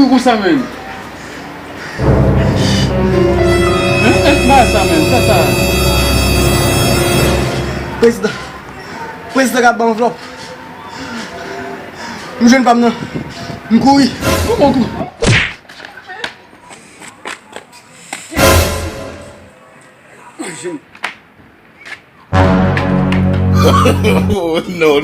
kou kon sa men? Ba sa men, sa. Président a ban enveloppe. Je ne pas me courir. Comment kou? Oh, no.